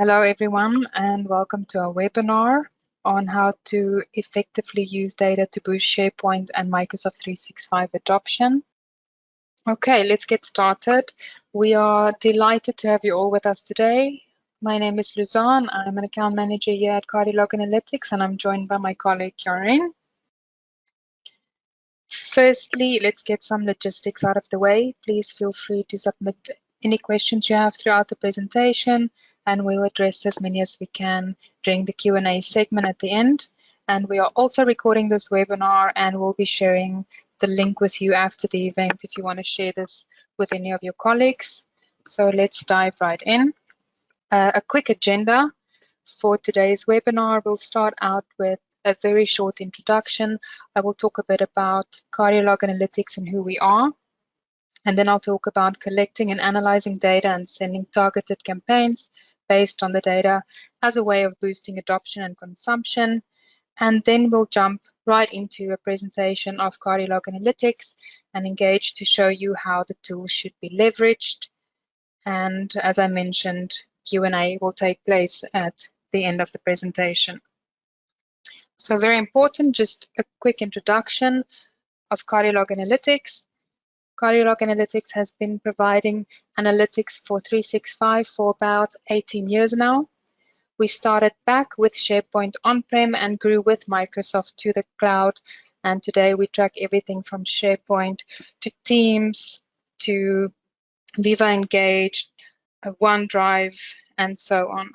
Hello everyone and welcome to our webinar on how to effectively use data to boost SharePoint and Microsoft 365 adoption. Okay, let's get started. We are delighted to have you all with us today. My name is Luzanne. I'm an account manager here at Cardiolog Analytics and I'm joined by my colleague Karen. Firstly, let's get some logistics out of the way. Please feel free to submit any questions you have throughout the presentation, and we'll address as many as we can during the Q&A segment at the end. And we are also recording this webinar and we'll be sharing the link with you after the event if you want to share this with any of your colleagues. So let's dive right in. A quick agenda for today's webinar. We'll start out with a very short introduction. I will talk a bit about Cardiolog Analytics and who we are. And then I'll talk about collecting and analyzing data and sending targeted campaigns based on the data as a way of boosting adoption and consumption. And then we'll jump right into a presentation of Cardiolog Analytics and engage to show you how the tool should be leveraged. And as I mentioned, Q&A will take place at the end of the presentation. So very important, just a quick introduction of Cardiolog Analytics. Cardiolog Analytics has been providing analytics for 365 for about 18 years now. We started back with SharePoint on-prem and grew with Microsoft to the cloud. And today we track everything from SharePoint to Teams to Viva Engage, OneDrive, and so on.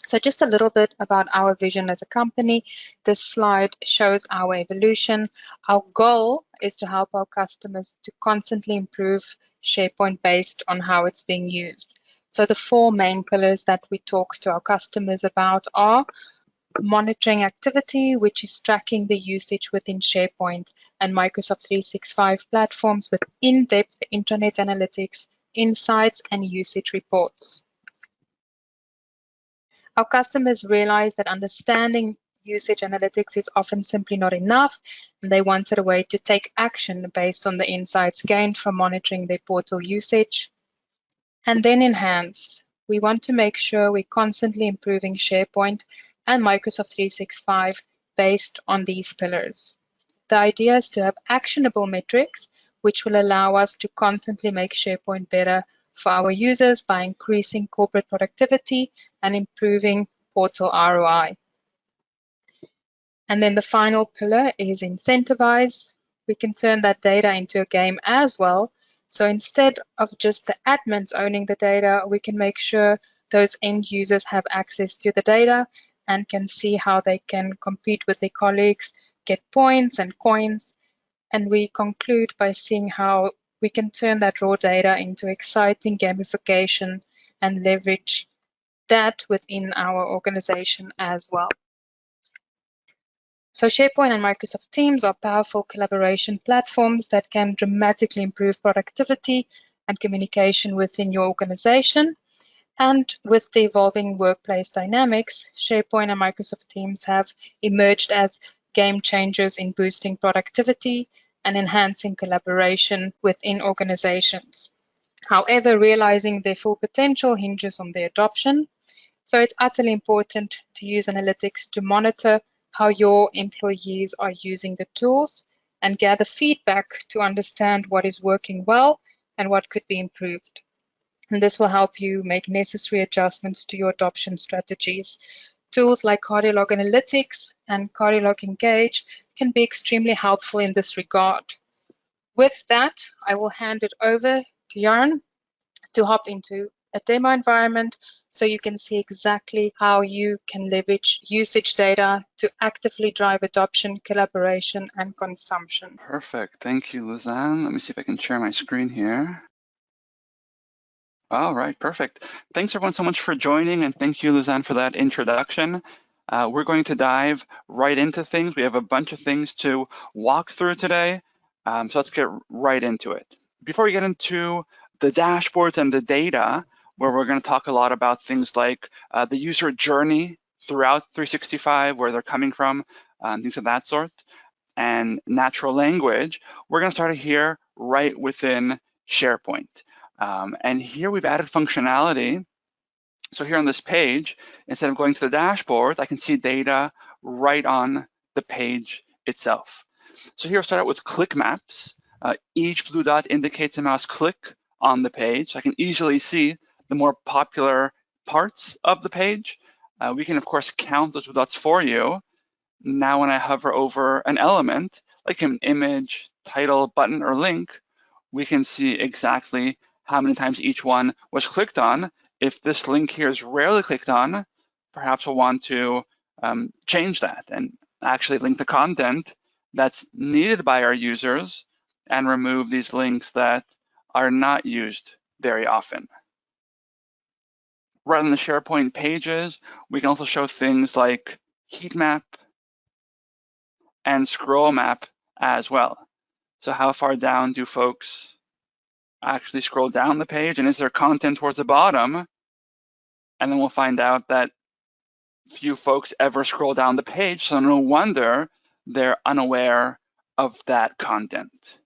So just a little bit about our vision as a company. This slide shows our evolution. Our goal is to help our customers to constantly improve SharePoint based on how it's being used. So the four main pillars that we talk to our customers about are monitoring activity, which is tracking the usage within SharePoint and Microsoft 365 platforms with in-depth intranet analytics, insights, and usage reports. Our customers realize that understanding usage analytics is often simply not enough, and they wanted a way to take action based on the insights gained from monitoring their portal usage. And then enhance. We want to make sure we're constantly improving SharePoint and Microsoft 365 based on these pillars. The idea is to have actionable metrics, which will allow us to constantly make SharePoint better for our users by increasing corporate productivity and improving portal ROI. And then the final pillar is incentivize. We can turn that data into a game as well. So instead of just the admins owning the data, we can make sure those end users have access to the data and can see how they can compete with their colleagues, get points and coins. And we conclude by seeing how we can turn that raw data into exciting gamification and leverage that within our organization as well. So SharePoint and Microsoft Teams are powerful collaboration platforms that can dramatically improve productivity and communication within your organization. And with the evolving workplace dynamics, SharePoint and Microsoft Teams have emerged as game changers in boosting productivity and enhancing collaboration within organizations. However, realizing their full potential hinges on their adoption. So it's utterly important to use analytics to monitor how your employees are using the tools and gather feedback to understand what is working well and what could be improved. And this will help you make necessary adjustments to your adoption strategies. Tools like Cardiolog Analytics and Cardiolog Engage can be extremely helpful in this regard. With that, I will hand it over to Jan to hop into a demo environment so you can see exactly how you can leverage usage data to actively drive adoption, collaboration, and consumption. Perfect. Thank you, Luzanne. Let me see if I can share my screen here. All right, perfect. Thanks everyone so much for joining, and thank you, Luzanne, for that introduction. We're going to dive right into things. We have a bunch of things to walk through today, so let's get right into it. Before we get into the dashboards and the data, where we're going to talk a lot about things like the user journey throughout 365, where they're coming from, things of that sort, and natural language, we're going to start here right within SharePoint. And here we've added functionality. So here on this page, instead of going to the dashboard, I can see data right on the page itself. So here I'll start out with click maps. Each blue dot indicates a mouse click on the page. I can easily see the more popular parts of the page. We can, of course, count those blue dots for you. Now when I hover over an element, like an image, title, button, or link, we can see exactly how many times each one was clicked on. If this link here is rarely clicked on, perhaps we'll want to change that and actually link the content that's needed by our users and remove these links that are not used very often. Right on the SharePoint pages, we can also show things like heat map and scroll map as well. So how far down do folks actually scroll down the page, and is there content towards the bottom? And then we'll find out that few folks ever scroll down the page, so no wonder they're unaware of that content.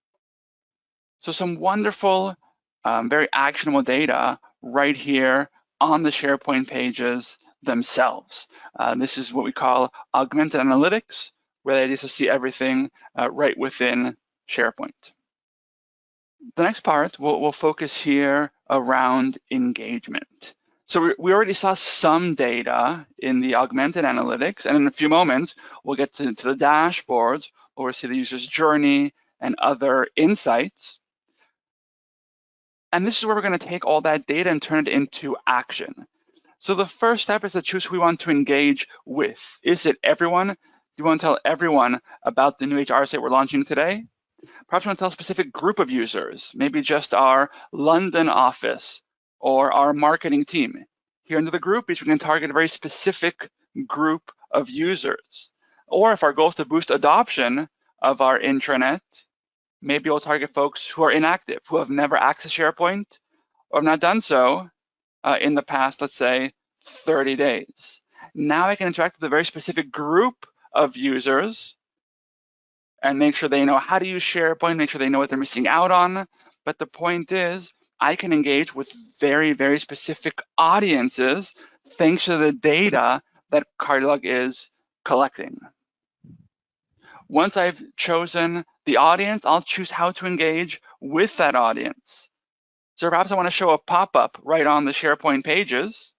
So some wonderful, very actionable data right here on the SharePoint pages themselves. This is what we call augmented analytics, where the idea is to see everything right within SharePoint. The next part, we'll focus here around engagement. So we already saw some data in the augmented analytics, and in a few moments, we'll get to the dashboards where we'll see the user's journey and other insights. And this is where we're going to take all that data and turn it into action. So the first step is to choose who we want to engage with. Is it everyone? Do you want to tell everyone about the new HR site we're launching today? Perhaps you want to tell a specific group of users, maybe just our London office or our marketing team. Here under the groupies, we can target a very specific group of users. Or if our goal is to boost adoption of our intranet, maybe we'll target folks who are inactive, who have never accessed SharePoint or have not done so in the past, let's say, 30 days. Now I can interact with a very specific group of users and make sure they know how to use SharePoint, make sure they know what they're missing out on. But the point is, I can engage with very, very specific audiences thanks to the data that Cardilog is collecting. Once I've chosen the audience, I'll choose how to engage with that audience. So perhaps I want to show a pop-up right on the SharePoint pages.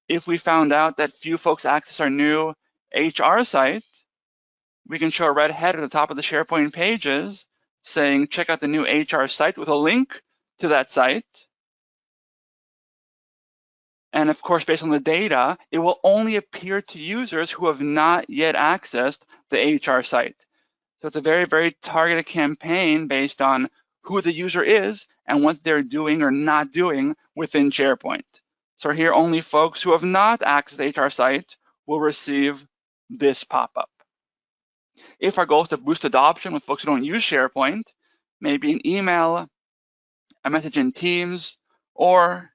If we found out that few folks access our new HR site, we can show a red head at the top of the SharePoint pages saying, check out the new HR site with a link to that site. And of course, based on the data, it will only appear to users who have not yet accessed the HR site. So it's a very, very targeted campaign based on who the user is and what they're doing or not doing within SharePoint. So here, only folks who have not accessed the HR site will receive this pop-up. If our goal is to boost adoption with folks who don't use SharePoint, maybe an email, a message in Teams, or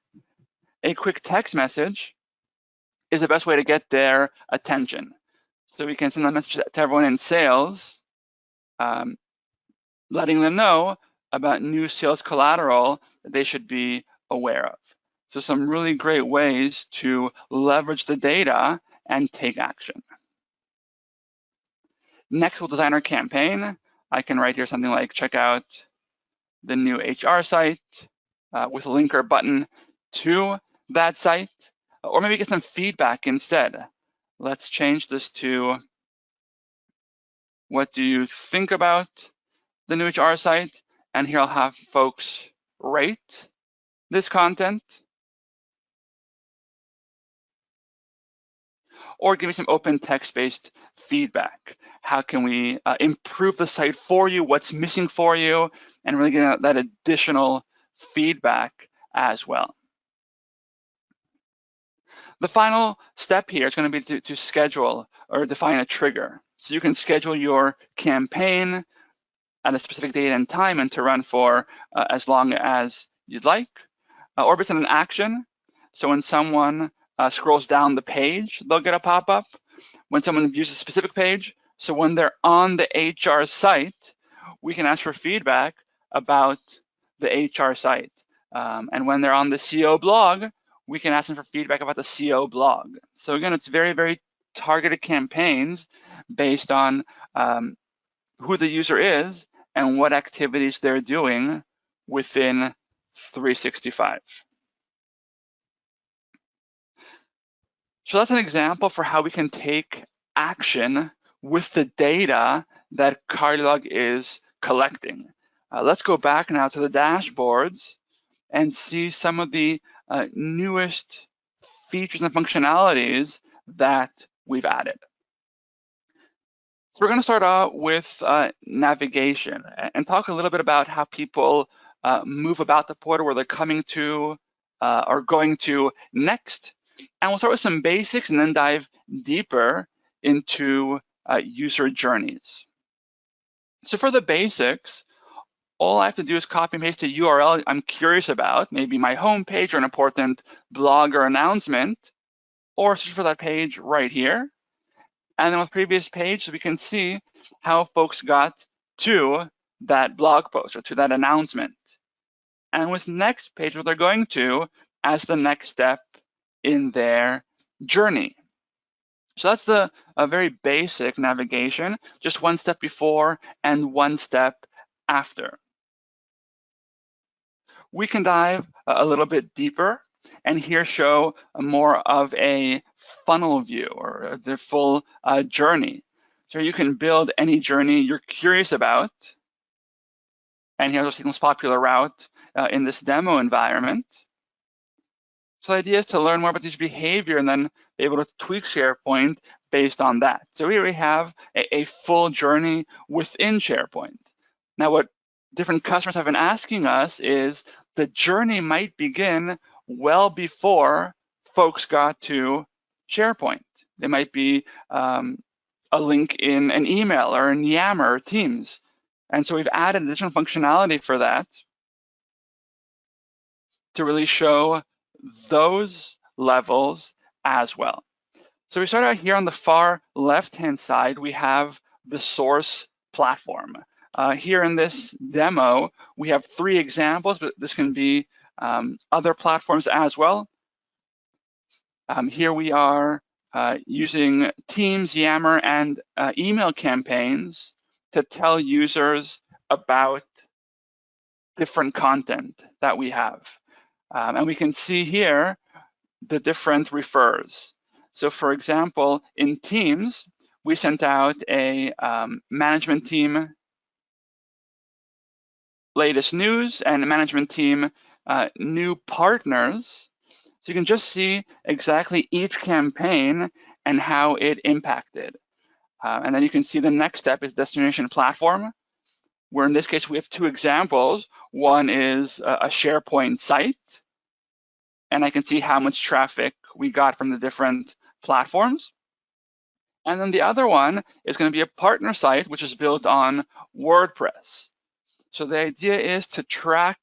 a quick text message is the best way to get their attention. So we can send a message to everyone in sales, letting them know about new sales collateral that they should be aware of. So some really great ways to leverage the data and take action. Next, we'll design our campaign. I can write here something like, check out the new HR site with a link or button to that site, or maybe get some feedback instead. Let's change this to, what do you think about the new HR site? And here I'll have folks rate this content, or give me some open text-based feedback. How can we improve the site for you? What's missing for you? And really get that additional feedback as well. The final step here is going to be to schedule or define a trigger. So you can schedule your campaign at a specific date and time and to run for as long as you'd like, or based on an action. So when someone scrolls down the page, they'll get a pop-up. When someone views a specific page, so when they're on the HR site, we can ask for feedback about the HR site. And when they're on the CO blog, we can ask them for feedback about the CO blog. So again, it's very, very targeted campaigns based on who the user is and what activities they're doing within 365. So that's an example for how we can take action with the data that Cardiolog is collecting. Let's go back now to the dashboards and see some of the newest features and functionalities that we've added. So we're going to start out with navigation and talk a little bit about how people move about the portal, where they're coming to or going to next. And we'll start with some basics and then dive deeper into user journeys. So for the basics, all I have to do is copy and paste a URL I'm curious about, maybe my homepage or an important blog or announcement, or search for that page right here. And then with previous page, we can see how folks got to that blog post or to that announcement. And with next page, what they're going to as the next step in their journey. So that's the very basic navigation, just one step before and one step after. We can dive a little bit deeper and here show more of a funnel view or the full journey. So you can build any journey you're curious about. And here's the most popular route in this demo environment. So the idea is to learn more about this behavior and then be able to tweak SharePoint based on that. So here we have a full journey within SharePoint. Now, what different customers have been asking us is the journey might begin well before folks got to SharePoint. There might be a link in an email or in Yammer or Teams. And so we've added additional functionality for that to really show those levels as well. So we start out here on the far left-hand side, we have the source platform. Here in this demo, we have 3 examples, but this can be other platforms as well. Here we are using Teams, Yammer, and email campaigns to tell users about different content that we have. And we can see here the different refers. So for example, in Teams, we sent out a management team latest news and management team new partners. So you can just see exactly each campaign and how it impacted. And then you can see the next step is destination platform, where in this case we have 2 examples. One is a SharePoint site, and I can see how much traffic we got from the different platforms. And then the other one is going to be a partner site, which is built on WordPress. So the idea is to track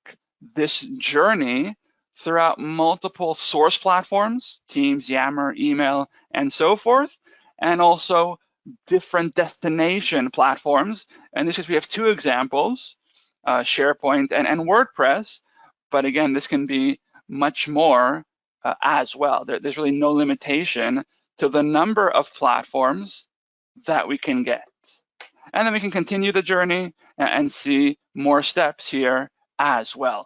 this journey throughout multiple source platforms, Teams, Yammer, email, and so forth, and also different destination platforms. In this case, we have 2 examples, SharePoint and WordPress. But again, this can be much more as well. There's really no limitation to the number of platforms that we can get. And then we can continue the journey and see more steps here as well.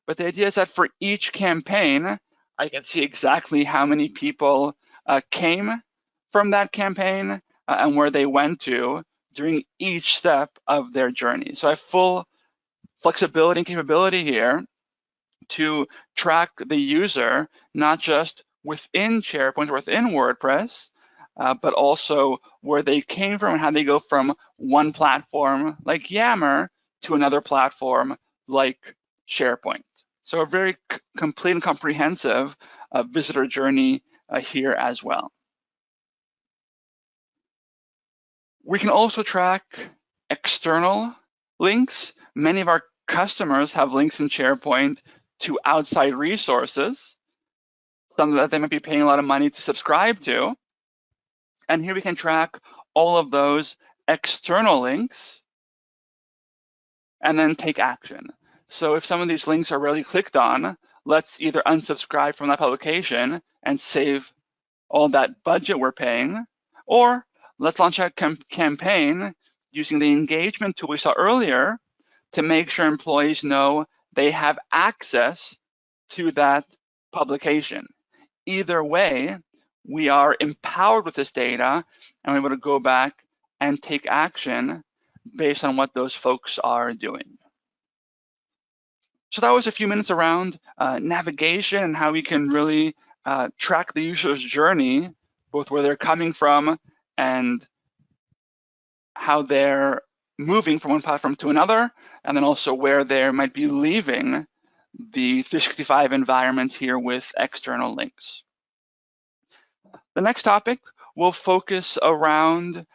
But the idea is that for each campaign, I can see exactly how many people came from that campaign and where they went to during each step of their journey. So I have full flexibility and capability here to track the user, not just within SharePoint or within WordPress, but also where they came from and how they go from one platform like Yammer to another platform like SharePoint. So a very complete and comprehensive visitor journey here as well. We can also track external links. Many of our customers have links in SharePoint to outside resources, some that they might be paying a lot of money to subscribe to. And here we can track all of those external links and then take action. So if some of these links are rarely clicked on, let's either unsubscribe from that publication and save all that budget we're paying, or let's launch a campaign using the engagement tool we saw earlier to make sure employees know they have access to that publication. Either way, we are empowered with this data and we're able to go back and take action based on what those folks are doing. So that was a few minutes around navigation and how we can really track the user's journey, both where they're coming from and how they're moving from one platform to another, and then also where they might be leaving the 365 environment here with external links. The next topic will focus around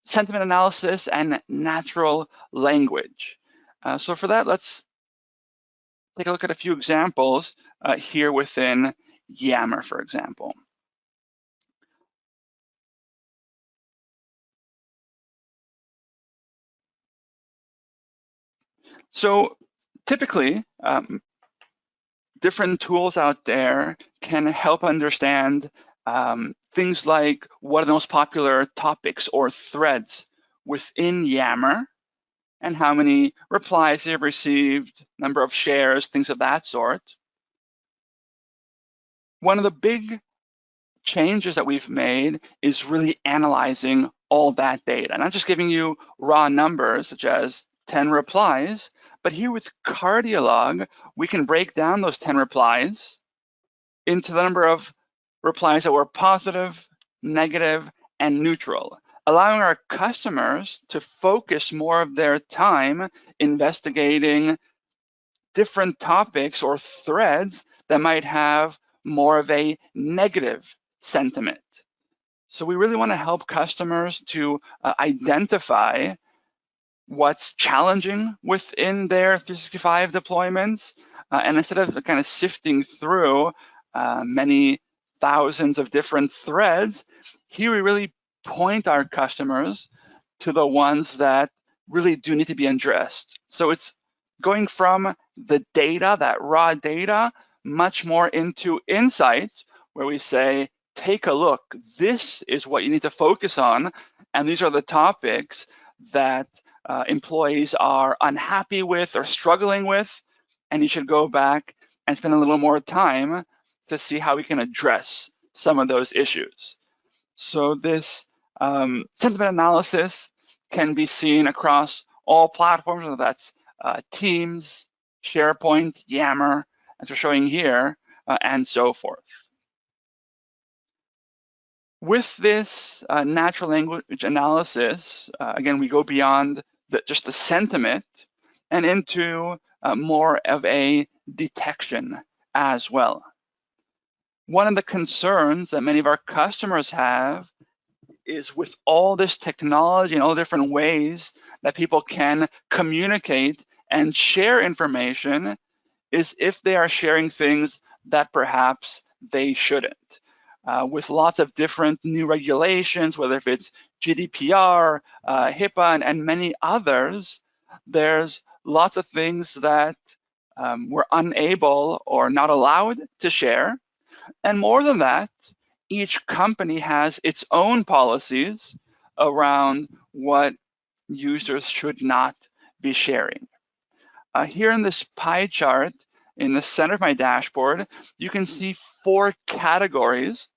sentiment analysis and natural language. So for that, let's take a look at a few examples here within Yammer, for example. So typically, different tools out there can help understand things like what are the most popular topics or threads within Yammer and how many replies they've received, number of shares, things of that sort. One of the big changes that we've made is really analyzing all that data, not just giving you raw numbers such as 10 replies, but here with Cardiolog, we can break down those 10 replies into the number of replies that were positive, negative, and neutral, allowing our customers to focus more of their time investigating different topics or threads that might have more of a negative sentiment. So we really want to help customers to identify what's challenging within their 365 deployments, and instead of kind of sifting through many thousands of different threads, here we really point our customers to the ones that really do need to be addressed. So it's going from the data, that raw data, much more into insights where we say, take a look, this is what you need to focus on, and these are the topics that employees are unhappy with or struggling with, and you should go back and spend a little more time to see how we can address some of those issues. So this sentiment analysis can be seen across all platforms, whether that's Teams, SharePoint, Yammer, as we're showing here, and so forth. With this natural language analysis, again, we go beyond just the sentiment and into more of a detection as well. One of the concerns that many of our customers have is with all this technology and all the different ways that people can communicate and share information, is if they are sharing things that perhaps they shouldn't. With lots of different new regulations, whether if it's GDPR, HIPAA, and many others, there's lots of things that we're unable or not allowed to share. And more than that, each company has its own policies around what users should not be sharing. Here in this pie chart, in the center of my dashboard, you can see 4 categories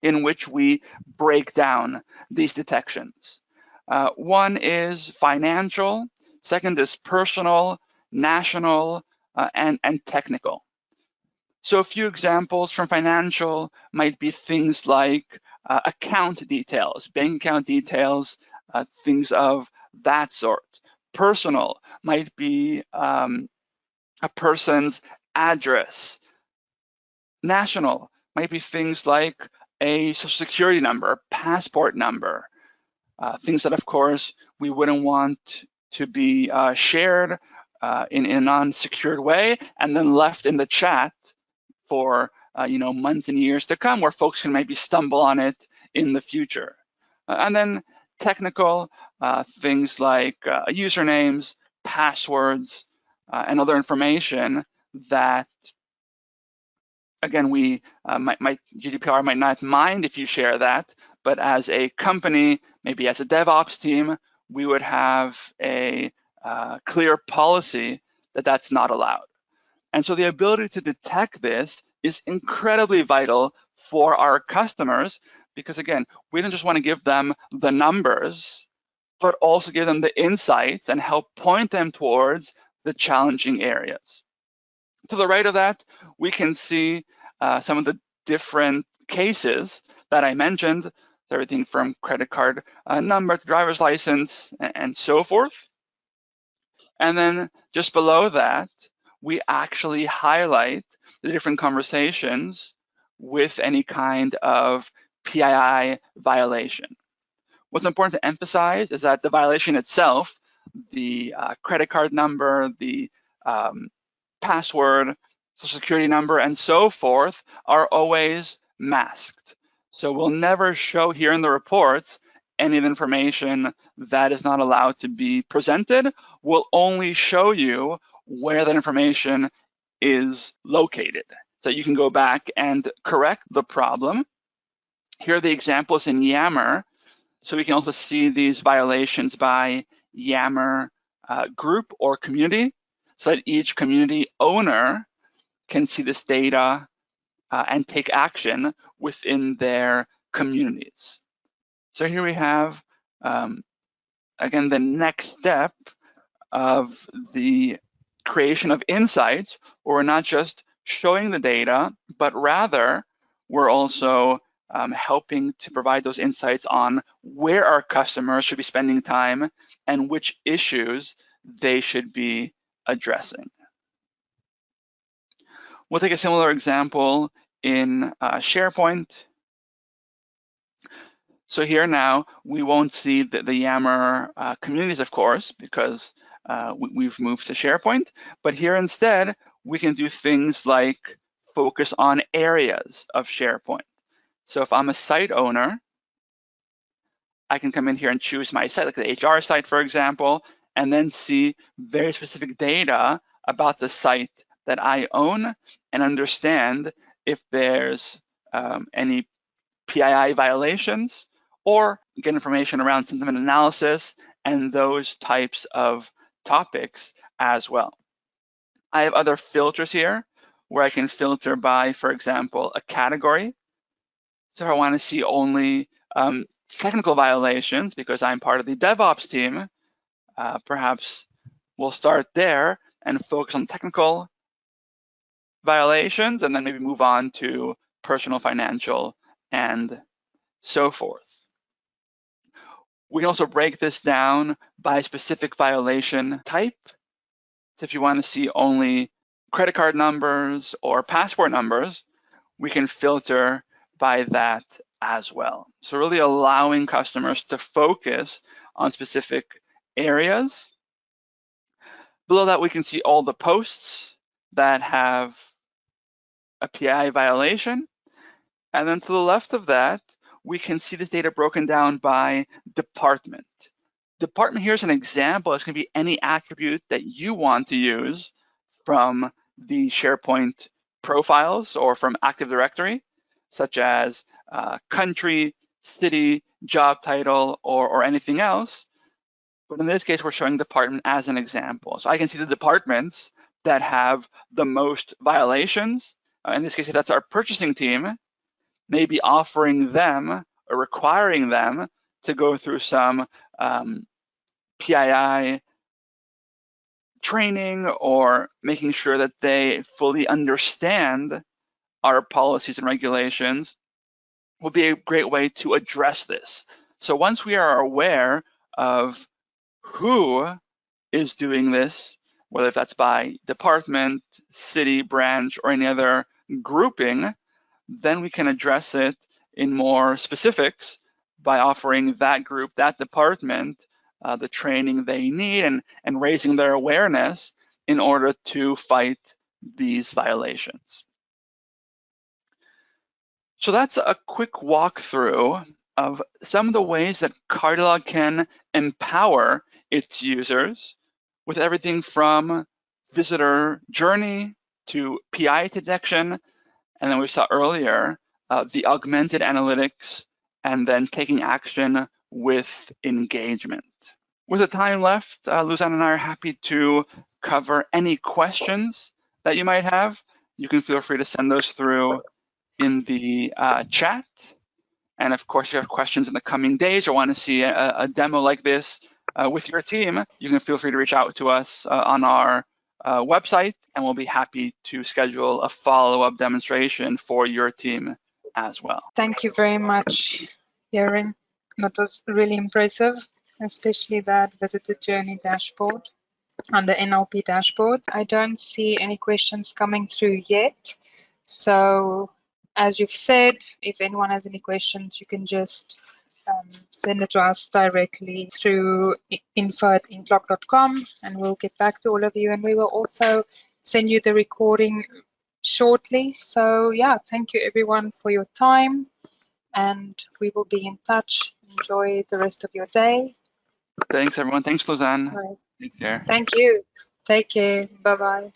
in which we break down these detections. One is financial, second is personal, national, and technical. So a few examples from financial might be things like account details, bank account details, things of that sort. Personal might be a person's address. National might be things like a social security number, passport number, things that, of course, we wouldn't want to be shared in a non-secured way and then left in the chat for months and years to come, where folks can maybe stumble on it in the future. And then technical things like usernames, passwords, and other information that, again, we GDPR might not mind if you share that, but as a company, maybe as a DevOps team, we would have a clear policy that that's not allowed. And so the ability to detect this is incredibly vital for our customers, because again, we don't just want to give them the numbers, but also give them the insights and help point them towards the challenging areas. To the right of that, we can see some of the different cases that I mentioned, everything from credit card number to driver's license and so forth. And then just below that, we actually highlight the different conversations with any kind of PII violation. What's important to emphasize is that the violation itself, the credit card number, the password, social security number, and so forth, are always masked. So we'll never show here in the reports any of the information that is not allowed to be presented. We'll only show you where that information is located. So you can go back and correct the problem. Here are the examples in Yammer. So we can also see these violations by Yammer group or community, so that each community owner can see this data and take action within their communities. So here we have, again, the next step of the creation of insights, where we're not just showing the data, but rather we're also helping to provide those insights on where our customers should be spending time and which issues they should be addressing. We'll take a similar example in SharePoint. So here now, we won't see the Yammer communities, of course, because we've moved to SharePoint, but here instead, we can do things like focus on areas of SharePoint. So if I'm a site owner, I can come in here and choose my site, like the HR site, for example, and then see very specific data about the site that I own and understand if there's any PII violations, or get information around sentiment analysis and those types of topics as well. I have other filters here where I can filter by, for example, a category. So if I want to see only technical violations because I'm part of the DevOps team, perhaps we'll start there and focus on technical violations and then maybe move on to personal, financial, and so forth. We can also break this down by specific violation type. So if you want to see only credit card numbers or passport numbers, we can filter by that as well. So really allowing customers to focus on specific areas. Below that, we can see all the posts that have a PII violation. And then to the left of that, we can see this data broken down by department. Department here is an example. It's going to be any attribute that you want to use from the SharePoint profiles or from Active Directory, such as country, city, job title, or anything else. But in this case, we're showing department as an example. So I can see the departments that have the most violations. In this case, if that's our purchasing team, maybe offering them or requiring them to go through some PII training or making sure that they fully understand our policies and regulations will be a great way to address this. So once we are aware of who is doing this, whether that's by department, city, branch, or any other grouping, then we can address it in more specifics by offering that group, that department, the training they need and raising their awareness in order to fight these violations. So that's a quick walkthrough of some of the ways that Cardiolog can empower its users with everything from visitor journey to PI detection, and then we saw earlier the augmented analytics, and then taking action with engagement. With the time left, Luzanne and I are happy to cover any questions that you might have. You can feel free to send those through in the chat. And of course, if you have questions in the coming days or want to see a demo like this with your team, you can feel free to reach out to us on our website, and we'll be happy to schedule a follow-up demonstration for your team as well. Thank you very much, Jaren. That was really impressive, especially that visitor journey dashboard on the NLP dashboard. I don't see any questions coming through yet. So as you've said, if anyone has any questions, you can just send it to us directly through info@inclock.com, and we'll get back to all of you. And we will also send you the recording shortly. So yeah, thank you everyone for your time, and we will be in touch. Enjoy the rest of your day. Thanks, everyone. Thanks, Luzanne. Right. Take care. Thank you. Take care. Bye-bye.